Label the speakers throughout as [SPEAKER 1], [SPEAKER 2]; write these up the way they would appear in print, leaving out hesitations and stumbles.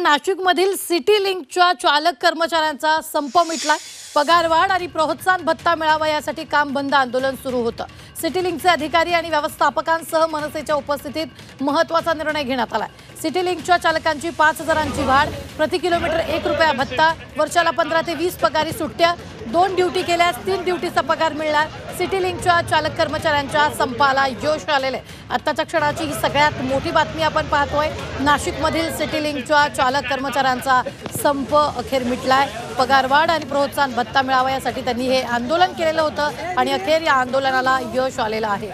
[SPEAKER 1] नाशिकमधील सिटी लिंकच्या चालक कर्मचाऱ्यांचा संप मिटला। पगारवाढ आणि प्रोत्साहन भत्ता मिळावा यासाठी काम बंद आंदोलन सुरू होतं। सिटी लिंकचे अधिकारी आणि व्यवस्थापकांसह मनसेच्या उपस्थितीत महत्त्वाचा निर्णय घेण्यात आला। सिटी लिंकच्या चालकांची 5,000ची वाढ, प्रति किलोमीटर 1 रुपया भत्ता, वर्षाला 15 ते 20 पगारी सुट्ट्या, 2 ड्युटी केल्यास 3 ड्युटीचा पगार मिळणार। सिटी लिंकच्या चालक कर्मचाऱ्यांच्या संपाला यश आलेले। आत्ताच्या क्षणाची ही सगळ्यात मोठी बातमी आपण पाहतोय। नाशिकमधील सिटी लिंकच्या चालक कर्मचाऱ्यांचा संप अखेर मिटलाय। पगारवाढ आणि प्रोत्साहन भत्ता मिळावा यासाठी त्यांनी हे आंदोलन केलेलं होतं आणि अखेर या आंदोलनाला यश आलेलं आहे।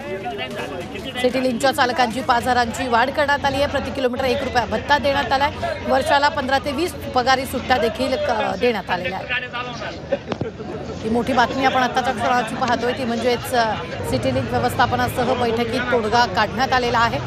[SPEAKER 1] सिटी लिंकच्या चालकांची 5,000ची वाढ करण्यात आली आहे। प्रति किलोमीटर 1 रुपया भत्ता देण्यात आलाय। वर्षाला 15 ते 20 पगारी सुट्ट्या देखील देण्यात आलेल्या आहेत। ही मोठी बातमी आपण आत्ताच्या क्षणाची पाहतोय ती म्हणजेच सिटी लिंक व्यवस्थापनासह बैठकीत तोडगा काढण्यात आलेला आहे।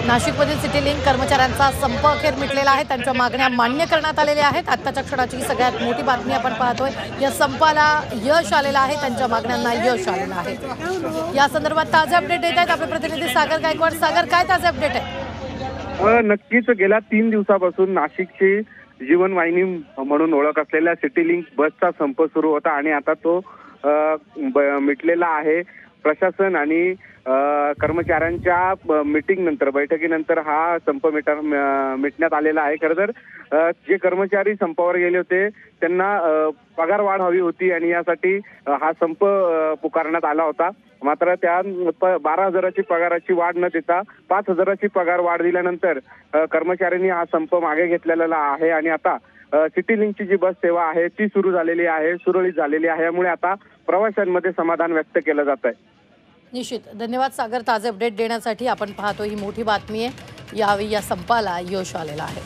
[SPEAKER 1] नाशिकमधील सिटी लिंक कर्मचाऱ्यांचा संप अखेर मिटलेला आहे। त्यांच्या मागण्या मान्य करण्यात आलेल्या आहेत। आत्ताच्या क्षणाची ही सगळ्यात मोठी बातमी आपण पाहतोय। या संपाला यश आलेलं आहे, त्यांच्या मागण्यांना यश आलेलं आहे। या संदर्भात ताजे अपडेट देत आहेत आपले प्रतिनिधी सागर गायकवाड। सागर, काय ताजे अपडेट आहे?
[SPEAKER 2] नक्कीच गेल्या 3 दिवसापासून नाशिकची जीवनवाहिनी म्हणून ओळख असलेल्या सिटी लिंक बसचा संप सुरू होता आणि आता तो मिटलेला आहे। प्रशासन आणि कर्मचाऱ्यांच्या मीटिंग नंतर, बैठकीनंतर हा संप मिटण्यात आलेला आहे। खरं तर जे कर्मचारी संपावर गेले होते त्यांना पगार वाढ हवी होती आणि यासाठी हा संप पुकारण्यात आला होता। मात्र त्या 12,000ची पगाराची वाढ न देता 5,000ची पगार वाढ दिल्यानंतर कर्मचाऱ्यांनी हा संप मागे घेतलेला आहे आणि आता सिटी लिंकची जी बस सेवा आहे ती सुरू झालेली आहे, सुरळीत झालेली आहे। यामुळे आता प्रवाशांमध्ये समाधान व्यक्त केलं जात आहे।
[SPEAKER 1] निश्चित, धन्यवाद सागर ताजे अपडेट देण्यासाठी। आपण पाहतो ही मोठी बातमी आहे, यावेळी या संपाला यश आलेलं आहे।